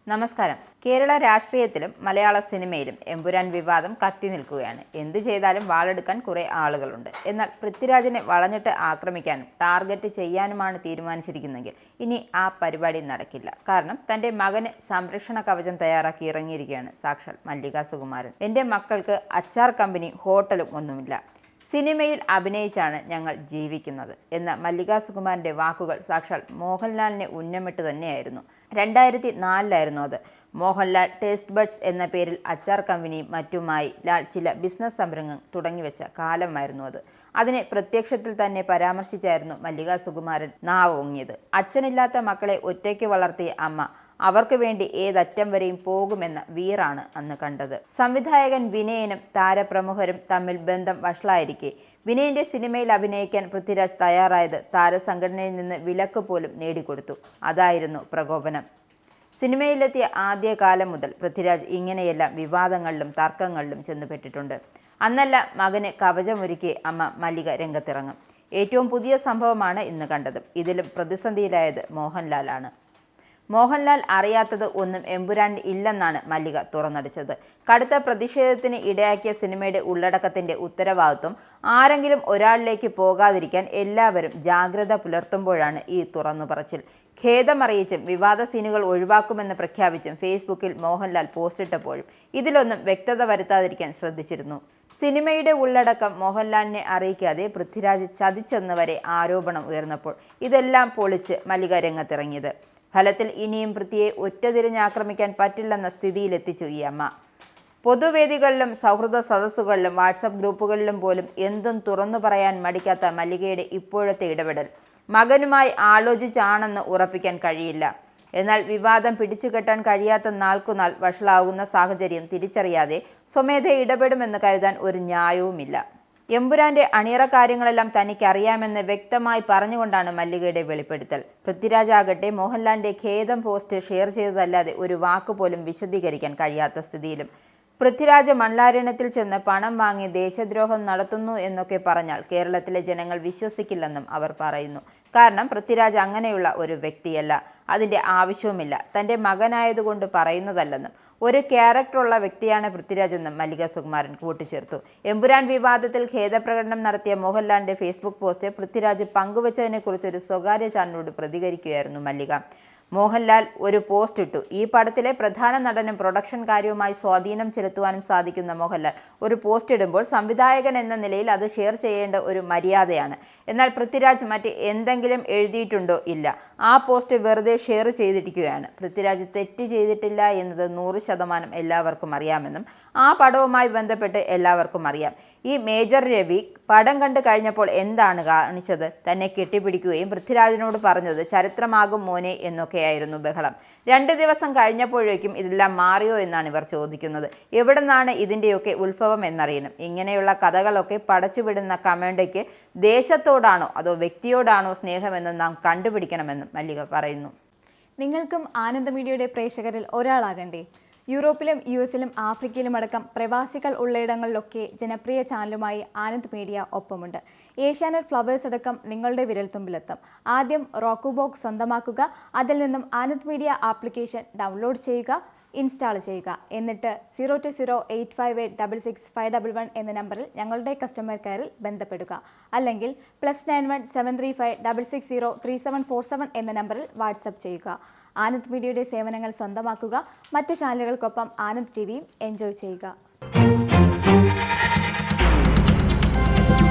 നമസ്കാരം. കേരള രാഷ്ട്രീയത്തിലും മലയാള സിനിമയിലും എമ്പുരാൻ വിവാദം കത്തി നിൽക്കുകയാണ്. എന്ത് ചെയ്താലും വാളെടുക്കാൻ കുറെ ആളുകളുണ്ട്. എന്നാൽ പൃഥ്വിരാജിനെ വളഞ്ഞിട്ട് ആക്രമിക്കാനും ടാർഗറ്റ് ചെയ്യാനുമാണ് തീരുമാനിച്ചിരിക്കുന്നതെങ്കിൽ ഇനി ആ പരിപാടി നടക്കില്ല. കാരണം തൻ്റെ മകന് സംരക്ഷണ കവചം തയ്യാറാക്കി ഇറങ്ങിയിരിക്കുകയാണ് സാക്ഷാൽ മല്ലിക സുകുമാരൻ. എൻ്റെ മക്കൾക്ക് അച്ചാർ കമ്പനി ഹോട്ടലും ഒന്നുമില്ല, സിനിമയിൽ അഭിനയിച്ചാണ് ഞങ്ങൾ ജീവിക്കുന്നത് എന്ന മല്ലിക സുകുമാരൻ്റെ വാക്കുകൾ സാക്ഷാൽ മോഹൻലാലിനെ ഉന്നമിട്ട് തന്നെയായിരുന്നു. 2004 അത്. മോഹൻലാൽ ടേസ്റ്റ് ബഡ്സ് എന്ന പേരിൽ അച്ചാർ കമ്പനിയും മറ്റുമായി ലാൽ ചില ബിസിനസ് സംരംഭം തുടങ്ങിവെച്ച കാലമായിരുന്നു അത്. അതിനെ പ്രത്യക്ഷത്തിൽ തന്നെ പരാമർശിച്ചായിരുന്നു മല്ലിക സുകുമാരൻ നാവോങ്ങിയത്. അച്ഛനില്ലാത്ത മക്കളെ ഒറ്റയ്ക്ക് വളർത്തിയ അമ്മ അവർക്ക് വേണ്ടി ഏതറ്റം വരെയും പോകുമെന്ന വീറാണ് അന്ന് കണ്ടത്. സംവിധായകൻ വിനയനും താരപ്രമുഖരും തമ്മിൽ ബന്ധം വഷളായിരിക്കെ വിനയന്റെ സിനിമയിൽ അഭിനയിക്കാൻ പൃഥ്വിരാജ് തയ്യാറായത് താരസംഘടനയിൽ നിന്ന് വിലക്ക് പോലും നേടിക്കൊടുത്തു. അതായിരുന്നു പ്രകോപനം. സിനിമയിലെത്തിയ ആദ്യകാലം മുതൽ പൃഥ്വിരാജ് ഇങ്ങനെയെല്ലാം വിവാദങ്ങളിലും തർക്കങ്ങളിലും ചെന്നുപെട്ടിട്ടുണ്ട്. അന്നല്ല മകന് കവചമൊരുക്കി അമ്മ മല്ലിക രംഗത്തിറങ്ങും. ഏറ്റവും പുതിയ സംഭവമാണ് ഇന്ന് കണ്ടത്. ഇതിലും പ്രതിസന്ധിയിലായത് മോഹൻലാലാണ്. മോഹൻലാൽ അറിയാത്തത് ഒന്നും എമ്പുരാൻ ഇല്ലെന്നാണ് മല്ലിക തുറന്നടിച്ചത്. കടുത്ത പ്രതിഷേധത്തിന് ഇടയാക്കിയ സിനിമയുടെ ഉള്ളടക്കത്തിന്റെ ഉത്തരവാദിത്വം ആരെങ്കിലും ഒരാളിലേക്ക് പോകാതിരിക്കാൻ എല്ലാവരും ജാഗ്രത പുലർത്തുമ്പോഴാണ് ഈ തുറന്നുപറച്ചിൽ. ഖേദമറിയിച്ചും വിവാദ സീനുകൾ ഒഴിവാക്കുമെന്ന് പ്രഖ്യാപിച്ചും ഫേസ്ബുക്കിൽ മോഹൻലാൽ പോസ്റ്റിട്ടപ്പോഴും ഇതിലൊന്നും വ്യക്തത വരുത്താതിരിക്കാൻ ശ്രദ്ധിച്ചിരുന്നു. സിനിമയുടെ ഉള്ളടക്കം മോഹൻലാലിനെ അറിയിക്കാതെ പൃഥ്വിരാജ് ചതിച്ചെന്ന് വരെ ആരോപണം ഉയർന്നപ്പോൾ ഇതെല്ലാം പൊളിച്ച് മല്ലിക രംഗത്തിറങ്ങിയത്. ഫലത്തിൽ ഇനിയും പൃഥ്വിയെ ഒറ്റതിരിഞ്ഞാക്രമിക്കാൻ പറ്റില്ലെന്ന സ്ഥിതിയിലെത്തിച്ചു ഈ അമ്മ. പൊതുവേദികളിലും സൗഹൃദ സദസ്സുകളിലും വാട്സപ്പ് ഗ്രൂപ്പുകളിലും പോലും എന്തും തുറന്നു പറയാൻ മടിക്കാത്ത മല്ലികയുടെ ഇപ്പോഴത്തെ ഇടപെടൽ മകനുമായി ആലോചിച്ചാണെന്ന് ഉറപ്പിക്കാൻ കഴിയില്ല. എന്നാൽ വിവാദം പിടിച്ചുകെട്ടാൻ കഴിയാത്ത നാൾക്കുനാൾ വഷളാകുന്ന സാഹചര്യം തിരിച്ചറിയാതെ സ്വമേധയെ ഇടപെടുമെന്ന് കരുതാൻ ഒരു ന്യായവുമില്ല. എമ്പുരാന്റെ അണിയറ കാര്യങ്ങളെല്ലാം തനിക്കറിയാമെന്ന് വ്യക്തമായി പറഞ്ഞുകൊണ്ടാണ് മല്ലികയുടെ വെളിപ്പെടുത്തൽ. പൃഥ്വിരാജ് ആകട്ടെ മോഹൻലാലിന്റെ ഖേദം പോസ്റ്റ് ഷെയർ ചെയ്തതല്ലാതെ ഒരു വാക്കുപോലും വിശദീകരിക്കാൻ കഴിയാത്ത സ്ഥിതിയിലും. പൃഥ്വിരാജ് മണലാരണ്യത്തിൽ ചെന്ന് പണം വാങ്ങി ദേശദ്രോഹം നടത്തുന്നു എന്നൊക്കെ പറഞ്ഞാൽ കേരളത്തിലെ ജനങ്ങൾ വിശ്വസിക്കില്ലെന്നും അവർ പറയുന്നു. കാരണം പൃഥ്വിരാജ് അങ്ങനെയുള്ള ഒരു വ്യക്തിയല്ല, അതിൻ്റെ ആവശ്യവുമില്ല. തൻ്റെ മകനായതുകൊണ്ട് പറയുന്നതല്ലെന്നും ഒരു ക്യാരക്ടറുള്ള വ്യക്തിയാണ് പൃഥ്വിരാജ് എന്നും മല്ലിക സുകുമാരൻ കൂട്ടിച്ചേർത്തു. എമ്പുരാൻ വിവാദത്തിൽ ഖേദപ്രകടനം നടത്തിയ മോഹൻലാലിന്റെ ഫേസ്ബുക്ക് പോസ്റ്റ് പൃഥ്വിരാജ് പങ്കുവച്ചതിനെക്കുറിച്ച് ഒരു സ്വകാര്യ ചാനലിനോട് പ്രതികരിക്കുകയായിരുന്നു മല്ലിക. മോഹൻലാൽ ഒരു പോസ്റ്റ് ഇട്ടു. ഈ പടത്തിലെ പ്രധാന നടനും പ്രൊഡക്ഷൻ കാര്യവുമായി സ്വാധീനം ചെലുത്തുവാനും സാധിക്കുന്ന മോഹൻലാൽ ഒരു പോസ്റ്റ് ഇടുമ്പോൾ സംവിധായകൻ എന്ന നിലയിൽ അത് ഷെയർ ചെയ്യേണ്ട ഒരു മര്യാദയാണ്. എന്നാൽ പൃഥ്വിരാജ് മറ്റ് എന്തെങ്കിലും എഴുതിയിട്ടുണ്ടോ? ഇല്ല. ആ പോസ്റ്റ് വെറുതെ ഷെയർ ചെയ്തിരിക്കുകയാണ്. പൃഥ്വിരാജ് തെറ്റ് ചെയ്തിട്ടില്ല എന്നത് 100% എല്ലാവർക്കും അറിയാമെന്നും ആ പടവുമായി ബന്ധപ്പെട്ട് എല്ലാവർക്കും അറിയാം. ഈ മേജർ രവി പടം കണ്ടു കഴിഞ്ഞപ്പോൾ എന്താണ് കാണിച്ചത്? തന്നെ കെട്ടിപ്പിടിക്കുകയും പൃഥ്വിരാജിനോട് പറഞ്ഞത് ചരിത്രമാകും മോനെ എന്നൊക്കെയായിരുന്നു ബഹളം. 2 ദിവസം കഴിഞ്ഞപ്പോഴേക്കും ഇതെല്ലാം മാറിയോ എന്നാണ് ഇവർ ചോദിക്കുന്നത്. എവിടെ നിന്നാണ് ഇതിൻ്റെയൊക്കെ ഉത്ഭവം എന്നറിയണം. ഇങ്ങനെയുള്ള കഥകളൊക്കെ പടച്ചുവിടുന്ന കമൻ്റയ്ക്ക് ദേശത്തോടാണോ അതോ വ്യക്തിയോടാണോ സ്നേഹമെന്ന് നാം കണ്ടുപിടിക്കണമെന്നും മല്ലിക പറയുന്നു. നിങ്ങൾക്കും ആനന്ദ മീഡിയയുടെ പ്രേക്ഷകരിൽ ഒരാളാകണ്ടേ? യൂറോപ്പിലും US-ലും ആഫ്രിക്കയിലുമടക്കം പ്രവാസികൾ ഉള്ളയിടങ്ങളിലൊക്കെ ജനപ്രിയ ചാനലുമായി ആനന്ദ് മീഡിയ ഒപ്പമുണ്ട്. ഏഷ്യാനെറ്റ് ഫ്ലവേഴ്സ് അടക്കം നിങ്ങളുടെ വിരൽത്തുമ്പിലെത്തും. ആദ്യം റോക്കു ബോക്സ് സ്വന്തമാക്കുക. അതിൽ നിന്നും ആനന്ദ് മീഡിയ ആപ്ലിക്കേഷൻ ഡൗൺലോഡ് ചെയ്യുക, ഇൻസ്റ്റാൾ ചെയ്യുക. എന്നിട്ട് 02085866511 എന്ന നമ്പറിൽ ഞങ്ങളുടെ കസ്റ്റമർ കെയറിൽ ബന്ധപ്പെടുക. അല്ലെങ്കിൽ +91 735 660 3747 എന്ന നമ്പറിൽ വാട്സപ്പ് ചെയ്യുക. ആനന്ദ് മീഡിയയുടെ സേവനങ്ങൾ സ്വന്തമാക്കുക. മറ്റു ചാനലുകൾക്കൊപ്പം ആനന്ദ് TVയും എൻജോയ് ചെയ്യുക.